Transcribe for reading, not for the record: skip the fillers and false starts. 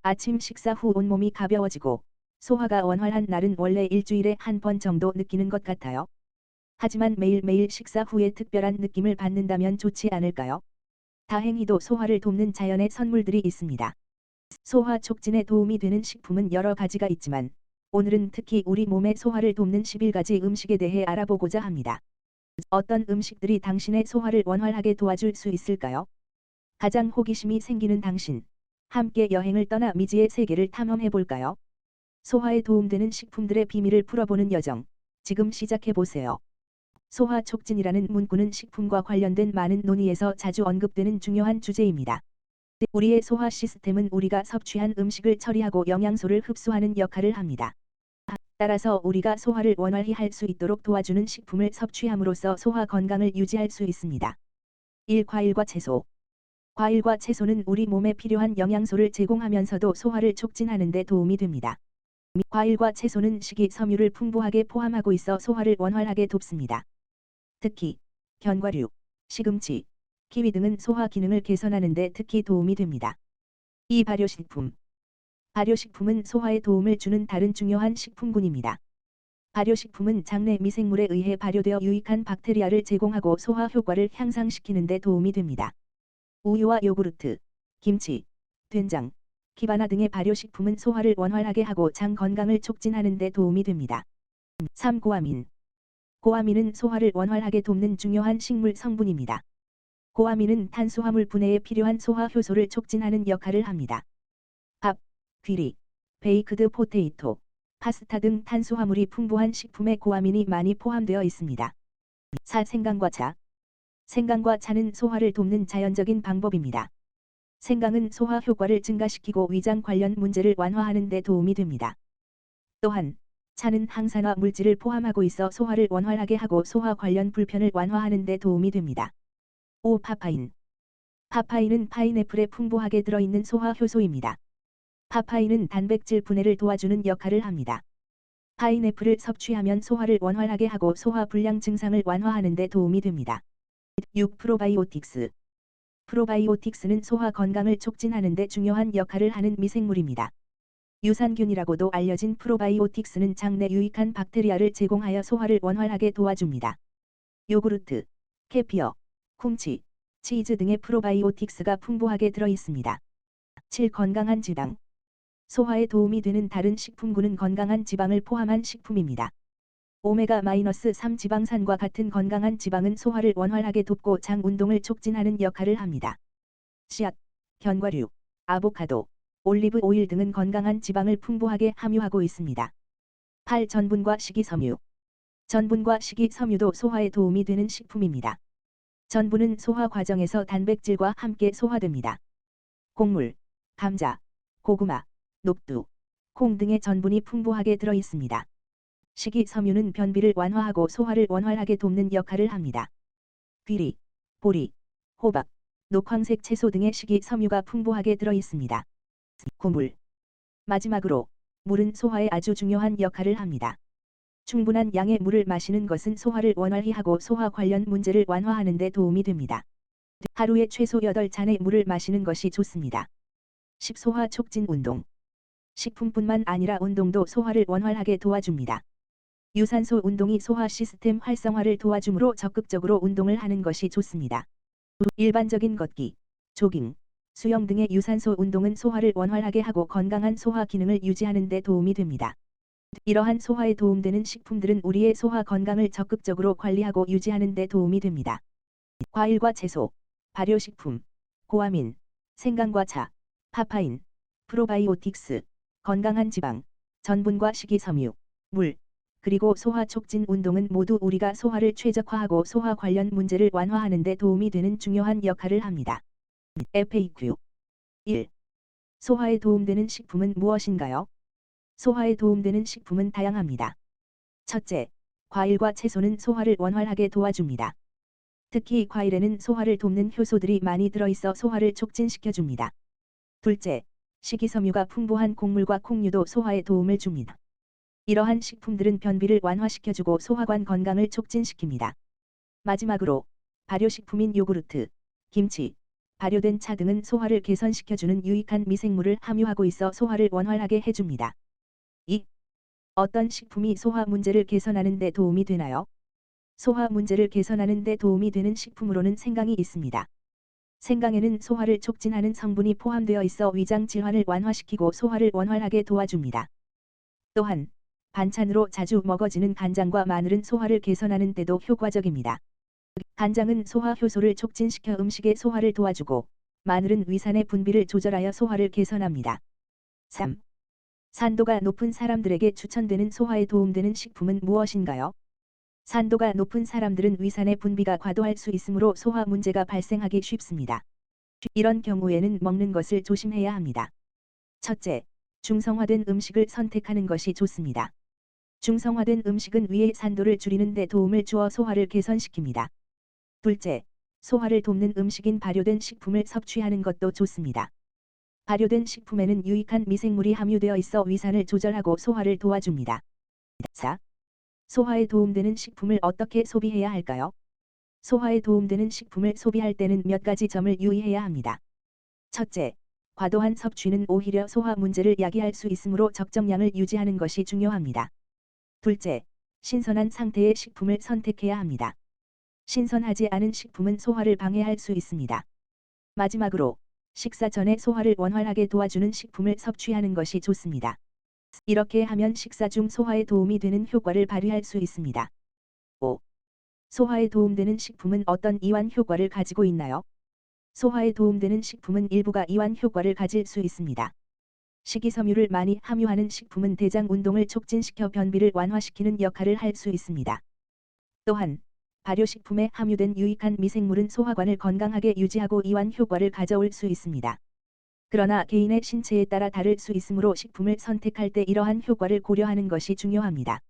아침 식사 후 온몸이 가벼워지고 소화가 원활한 날은 원래 일주일에 한 번 정도 느끼는 것 같아요. 하지만 매일매일 식사 후에 특별한 느낌을 받는다면 좋지 않을까요? 다행히도 소화를 돕는 자연의 선물들이 있습니다. 소화 촉진에 도움이 되는 식품은 여러 가지가 있지만 오늘은 특히 우리 몸의 소화를 돕는 11가지 음식에 대해 알아보고자 합니다. 어떤 음식들이 당신의 소화를 원활하게 도와줄 수 있을까요? 가장 호기심이 생기는 당신, 함께 여행을 떠나 미지의 세계를 탐험해 볼까요? 소화에 도움되는 식품들의 비밀을 풀어보는 여정, 지금 시작해 보세요. 소화 촉진이라는 문구는 식품과 관련된 많은 논의에서 자주 언급되는 중요한 주제입니다. 우리의 소화 시스템은 우리가 섭취한 음식을 처리하고 영양소를 흡수하는 역할을 합니다. 따라서 우리가 소화를 원활히 할 수 있도록 도와주는 식품을 섭취함으로써 소화 건강을 유지할 수 있습니다. 1. 과일과 채소. 과일과 채소는 우리 몸에 필요한 영양소를 제공하면서도 소화를 촉진하는 데 도움이 됩니다. 과일과 채소는 식이섬유를 풍부하게 포함하고 있어 소화를 원활하게 돕습니다. 특히 견과류, 시금치, 키위 등은 소화 기능을 개선하는 데 특히 도움이 됩니다. 2. 발효식품. 발효식품은 소화에 도움을 주는 다른 중요한 식품군입니다. 발효식품은 장내 미생물에 의해 발효되어 유익한 박테리아를 제공하고 소화 효과를 향상시키는 데 도움이 됩니다. 우유와 요구르트, 김치, 된장, 기바나 등의 발효식품은 소화를 원활하게 하고 장 건강을 촉진하는 데 도움이 됩니다. 3. 고아민. 고아민은 소화를 원활하게 돕는 중요한 식물 성분입니다. 고아민은 탄수화물 분해에 필요한 소화 효소를 촉진하는 역할을 합니다. 밥, 귀리, 베이크드 포테이토, 파스타 등 탄수화물이 풍부한 식품에 고아민이 많이 포함되어 있습니다. 4. 생강과 차. 생강과 차는 소화를 돕는 자연적인 방법입니다. 생강은 소화 효과를 증가시키고 위장 관련 문제를 완화하는 데 도움이 됩니다. 또한 차는 항산화 물질을 포함하고 있어 소화를 원활하게 하고 소화 관련 불편을 완화하는 데 도움이 됩니다. 5. 파파인. 파파인은 파인애플에 풍부하게 들어있는 소화 효소입니다. 파파인은 단백질 분해를 도와주는 역할을 합니다. 파인애플을 섭취하면 소화를 원활하게 하고 소화 불량 증상을 완화하는 데 도움이 됩니다. 6. 프로바이오틱스. 프로바이오틱스는 소화 건강을 촉진하는 데 중요한 역할을 하는 미생물입니다. 유산균이라고도 알려진 프로바이오틱스는 장내 유익한 박테리아를 제공하여 소화를 원활하게 도와줍니다. 요구르트, 케피어, 콩치, 치즈 등의 프로바이오틱스가 풍부하게 들어있습니다. 7. 건강한 지방. 소화에 도움이 되는 다른 식품군은 건강한 지방을 포함한 식품입니다. 오메가-3 지방산과 같은 건강한 지방은 소화를 원활하게 돕고 장 운동을 촉진하는 역할을 합니다. 씨앗, 견과류, 아보카도, 올리브 오일 등은 건강한 지방을 풍부하게 함유하고 있습니다. 8. 전분과 식이섬유. 전분과 식이섬유도 소화에 도움이 되는 식품입니다. 전분은 소화 과정에서 단백질과 함께 소화됩니다. 곡물, 감자, 고구마, 녹두, 콩 등의 전분이 풍부하게 들어 있습니다. 식이섬유는 변비를 완화하고 소화를 원활하게 돕는 역할을 합니다. 귀리, 보리, 호박, 녹황색 채소 등의 식이섬유가 풍부하게 들어 있습니다. 물. 마지막으로 물은 소화에 아주 중요한 역할을 합니다. 충분한 양의 물을 마시는 것은 소화를 원활히 하고 소화 관련 문제를 완화하는 데 도움이 됩니다. 하루에 최소 8잔의 물을 마시는 것이 좋습니다. 10. 소화 촉진 운동. 식품뿐만 아니라 운동도 소화를 원활하게 도와줍니다. 유산소 운동이 소화 시스템 활성화를 도와주므로 적극적으로 운동을 하는 것이 좋습니다. 일반적인 걷기, 조깅, 수영 등의 유산소 운동은 소화를 원활하게 하고 건강한 소화 기능을 유지하는 데 도움이 됩니다. 이러한 소화에 도움되는 식품들은 우리의 소화 건강을 적극적으로 관리하고 유지하는 데 도움이 됩니다. 과일과 채소, 발효식품, 고아민, 생강과 차, 파파인, 프로바이오틱스, 건강한 지방, 전분과 식이섬유, 물, 그리고 소화 촉진 운동은 모두 우리가 소화를 최적화하고 소화 관련 문제를 완화하는 데 도움이 되는 중요한 역할을 합니다. FAQ 1. 소화에 도움되는 식품은 무엇인가요? 소화에 도움되는 식품은 다양합니다. 첫째, 과일과 채소는 소화를 원활하게 도와줍니다. 특히 과일에는 소화를 돕는 효소들이 많이 들어있어 소화를 촉진시켜줍니다. 둘째, 식이섬유가 풍부한 곡물과 콩류도 소화에 도움을 줍니다. 이러한 식품들은 변비를 완화시켜주고 소화관 건강을 촉진시킵니다. 마지막으로 발효식품인 요구르트, 김치, 발효된 차 등은 소화를 개선시켜주는 유익한 미생물을 함유하고 있어 소화를 원활하게 해줍니다. 2. 어떤 식품이 소화 문제를 개선하는 데 도움이 되나요? 소화 문제를 개선하는 데 도움이 되는 식품으로는 생강이 있습니다. 생강에는 소화를 촉진하는 성분이 포함되어 있어 위장 질환을 완화시키고 소화를 원활하게 도와줍니다. 또한 반찬으로 자주 먹어지는 간장과 마늘은 소화를 개선하는 데도 효과적입니다. 간장은 소화 효소를 촉진시켜 음식의 소화를 도와주고 마늘은 위산의 분비를 조절하여 소화를 개선합니다. 3. 산도가 높은 사람들에게 추천되는 소화에 도움되는 식품은 무엇인가요? 산도가 높은 사람들은 위산의 분비가 과도할 수 있으므로 소화 문제가 발생하기 쉽습니다. 이런 경우에는 먹는 것을 조심해야 합니다. 첫째, 중성화된 음식을 선택하는 것이 좋습니다. 중성화된 음식은 위의 산도를 줄이는 데 도움을 주어 소화를 개선시킵니다. 둘째, 소화를 돕는 음식인 발효된 식품을 섭취하는 것도 좋습니다. 발효된 식품에는 유익한 미생물이 함유되어 있어 위산을 조절하고 소화를 도와줍니다. 4. 소화에 도움되는 식품을 어떻게 소비해야 할까요? 소화에 도움되는 식품을 소비할 때는 몇 가지 점을 유의해야 합니다. 첫째, 과도한 섭취는 오히려 소화 문제를 야기할 수 있으므로 적정량을 유지하는 것이 중요합니다. 둘째, 신선한 상태의 식품을 선택해야 합니다. 신선하지 않은 식품은 소화를 방해할 수 있습니다. 마지막으로, 식사 전에 소화를 원활하게 도와주는 식품을 섭취하는 것이 좋습니다. 이렇게 하면 식사 중 소화에 도움이 되는 효과를 발휘할 수 있습니다. 5. 소화에 도움되는 식품은 어떤 이완 효과를 가지고 있나요? 소화에 도움되는 식품은 일부가 이완 효과를 가질 수 있습니다. 식이섬유를 많이 함유하는 식품은 대장 운동을 촉진시켜 변비를 완화시키는 역할을 할 수 있습니다. 또한 발효식품에 함유된 유익한 미생물은 소화관을 건강하게 유지하고 이완 효과를 가져올 수 있습니다. 그러나 개인의 신체에 따라 다를 수 있으므로 식품을 선택할 때 이러한 효과를 고려하는 것이 중요합니다.